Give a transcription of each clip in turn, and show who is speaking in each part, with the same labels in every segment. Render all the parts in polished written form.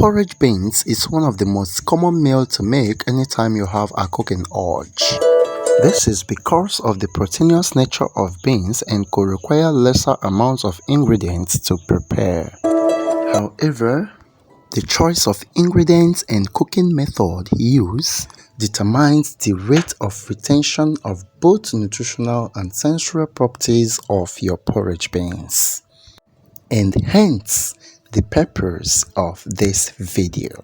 Speaker 1: Porridge beans is one of the most common meal to make anytime you have a cooking urge. This is because of the proteinous nature of beans and could require lesser amounts of ingredients to prepare. However, the choice of ingredients and cooking method used determines the rate of retention of both nutritional and sensory properties of your porridge beans, and hence the purpose of this video.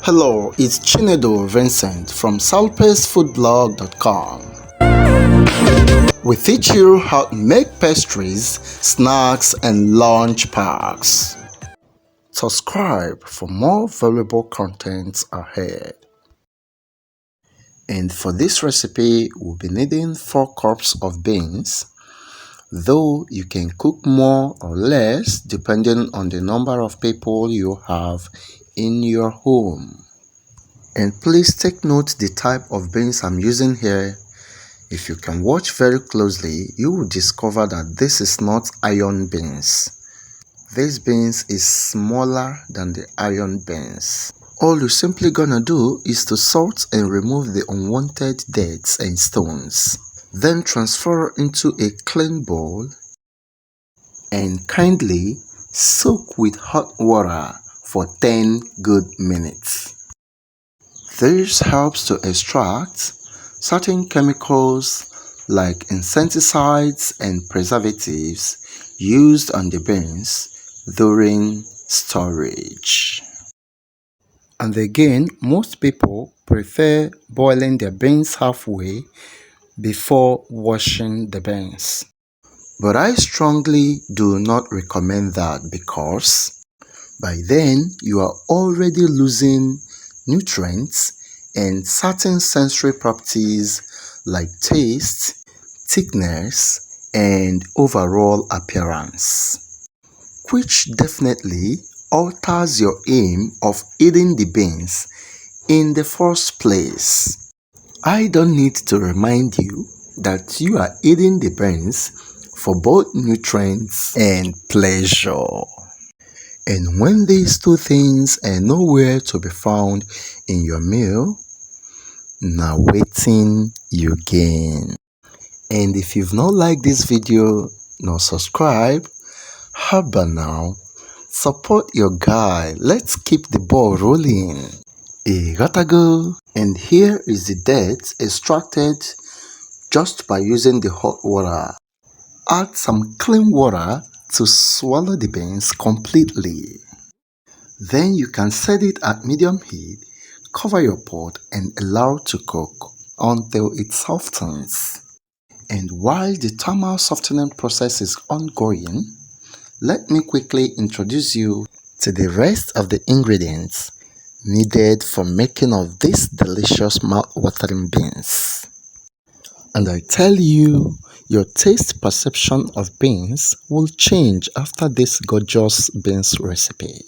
Speaker 1: Hello, it's Chinedu Vincent from salpestfoodblog.com. We teach you how to make pastries, snacks, and lunch packs. Subscribe for more valuable content ahead. And for this recipe, we'll be needing 4 cups of beans, though you can cook more or less depending on the number of people you have in your home. And please take note the type of beans I'm using here. If you can watch very closely, you will discover that this is not iron beans. This beans is smaller than the iron beans. All you're simply gonna do is to salt and remove the unwanted dirt and stones. Then transfer into a clean bowl and kindly soak with hot water for 10 good minutes. This helps to extract certain chemicals like insecticides and preservatives used on the beans during storage. And again, most people prefer boiling their beans halfway before washing the beans. But I strongly do not recommend that because by then you are already losing nutrients and certain sensory properties like taste, thickness, and overall appearance, which definitely alters your aim of eating the beans in the first place. I don't need to remind you that you are eating the beans for both nutrients and pleasure. And when these two things are nowhere to be found in your meal, now waiting you gain. And if you've not liked this video nor subscribe, how about now? Support your guy. Let's keep the ball rolling. Gotta go. And here is the dirt extracted just by using the hot water. Add some clean water to swallow the beans completely. Then you can set it at medium heat, cover your pot and allow to cook until it softens. And while the thermal softening process is ongoing, let me quickly introduce you to the rest of the ingredients needed for making of these delicious mouth-watering beans. And I tell you, your taste perception of beans will change after this gorgeous beans recipe.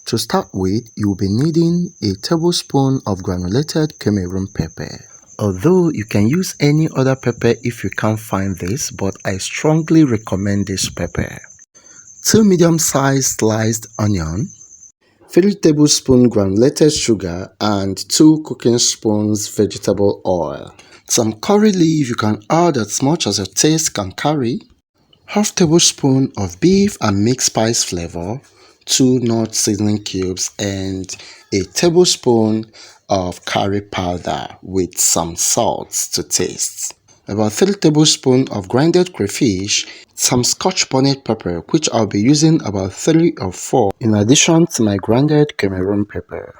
Speaker 1: To start with, you will be needing a tablespoon of granulated Cameroon pepper. Although you can use any other pepper if you can't find this, but I strongly recommend this pepper. 2 medium-sized sliced onion, 3 tablespoons granulated sugar, and 2 cooking spoons vegetable oil. Some curry leaf you can add as much as your taste can carry, half tablespoon of beef and mixed spice flavor, 2 nut seasoning cubes, and a tablespoon of curry powder with some salt to taste. About 3 tablespoons of grinded crayfish, some scotch bonnet pepper, which I'll be using about 3 or 4 in addition to my grinded Cameroon pepper.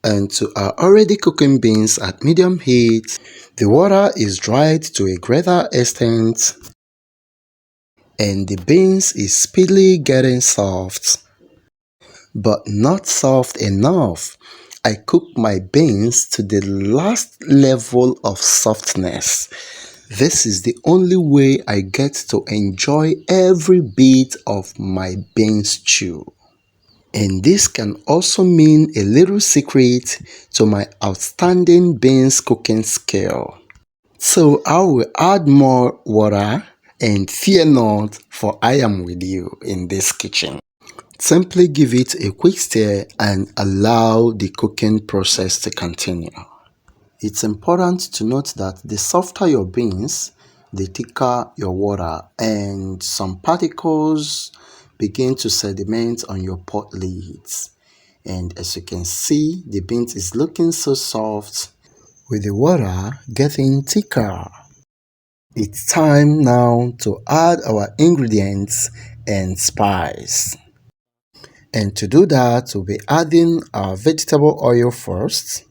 Speaker 1: And to our already cooking beans at medium heat, the water is dried to a greater extent and the beans is speedily getting soft, but not soft enough. I cook my beans to the last level of softness. This is the only way I get to enjoy every bit of my bean stew. And this can also mean a little secret to my outstanding beans cooking skill. So I will add more water And fear not, for I am with you in this kitchen. Simply give it a quick stir and allow the cooking process to continue. It's important to note that the softer your beans, the thicker your water, and some particles begin to sediment on your pot lids. And as you can see, the beans is looking so soft with the water getting thicker. It's time now to add our ingredients and spice. And to do that, we'll be adding our vegetable oil first.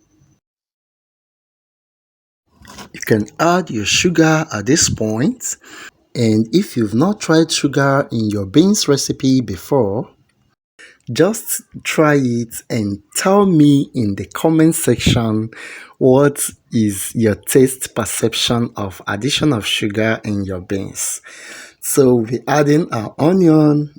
Speaker 1: You can add your sugar at this point. And if you've not tried sugar in your beans recipe before, just try it and tell me in the comment section what is your taste perception of addition of sugar in your beans. So we're adding our onion,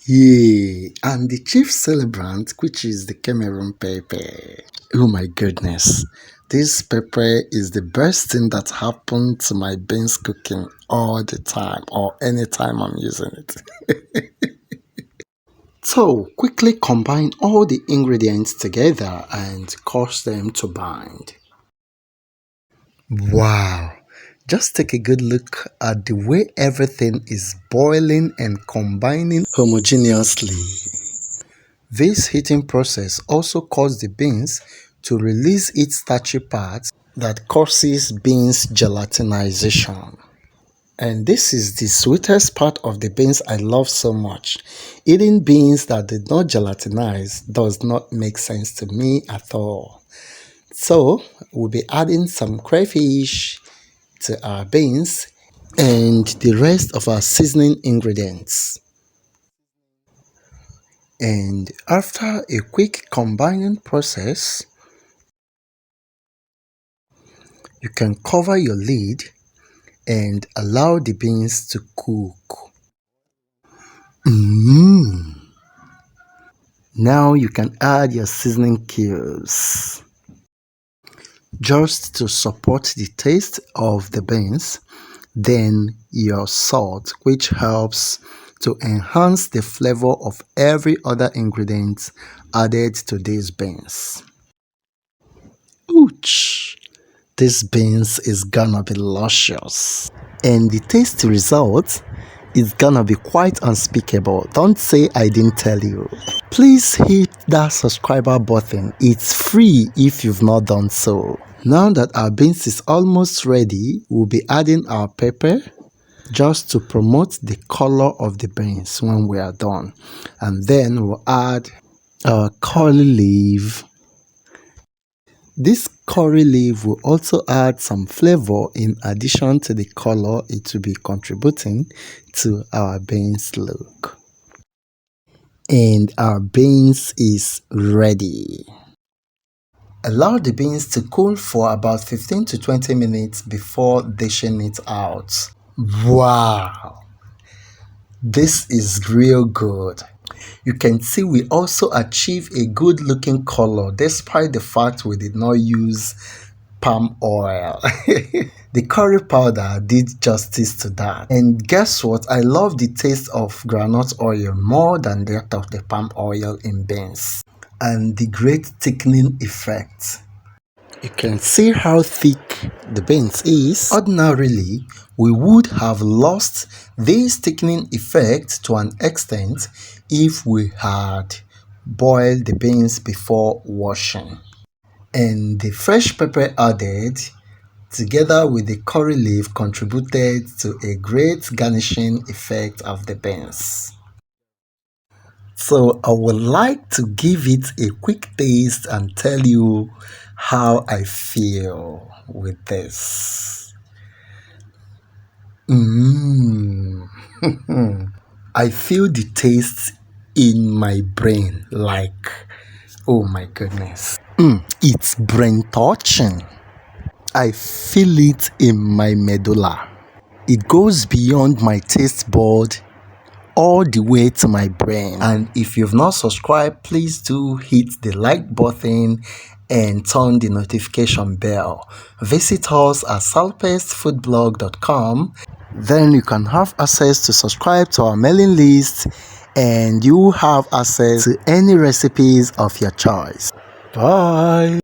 Speaker 1: yeah, and the chief celebrant, which is the Cameroon pepper. Oh my goodness, this pepper is the best thing that happened to my beans cooking all the time or anytime I'm using it. So quickly combine all the ingredients together and cause them to bind. Wow! Just take a good look at the way everything is boiling and combining homogeneously. This heating process also causes the beans to release its starchy parts that causes beans gelatinization. And this is the sweetest part of the beans I love so much. Eating beans that did not gelatinize does not make sense to me at all. So we'll be adding some crayfish to our beans and the rest of our seasoning ingredients. And after a quick combining process, you can cover your lid and allow the beans to cook. Now you can add your seasoning cubes just to support the taste of the beans, then your salt, which helps to enhance the flavor of every other ingredient added to these beans. Ouch! This beans is gonna be luscious. And the taste result is gonna be quite unspeakable. Don't say I didn't tell you. Please hit that subscriber button. It's free if you've not done so. Now that our beans is almost ready, we'll be adding our pepper just to promote the color of the beans when we are done. And then we'll add our curry leaf. This curry leaf will also add some flavor in addition to the color it will be contributing to our beans look. And our beans is ready. Allow the beans to cool for about 15 to 20 minutes before dishing it out. Wow! This is real good. You can see we also achieve a good looking color despite the fact we did not use palm oil. The curry powder did justice to that. And guess what? I love the taste of groundnut oil more than that of the palm oil in beans. And the great thickening effect. You can see how thick the beans is. Ordinarily, we would have lost this thickening effect to an extent if we had boiled the beans before washing. And the fresh pepper added together with the curry leaf contributed to a great garnishing effect of the beans. So I would like to give it a quick taste and tell you how I feel with this. I feel the taste in my brain like, oh my goodness. It's brain touching. I feel it in my medulla. It goes beyond my taste bud all the way to my brain. And if you've not subscribed, please do hit the like button and turn the notification bell. Visit us at salpestfoodblog.com. Then you can have access to subscribe to our mailing list, and you have access to any recipes of your choice. Bye.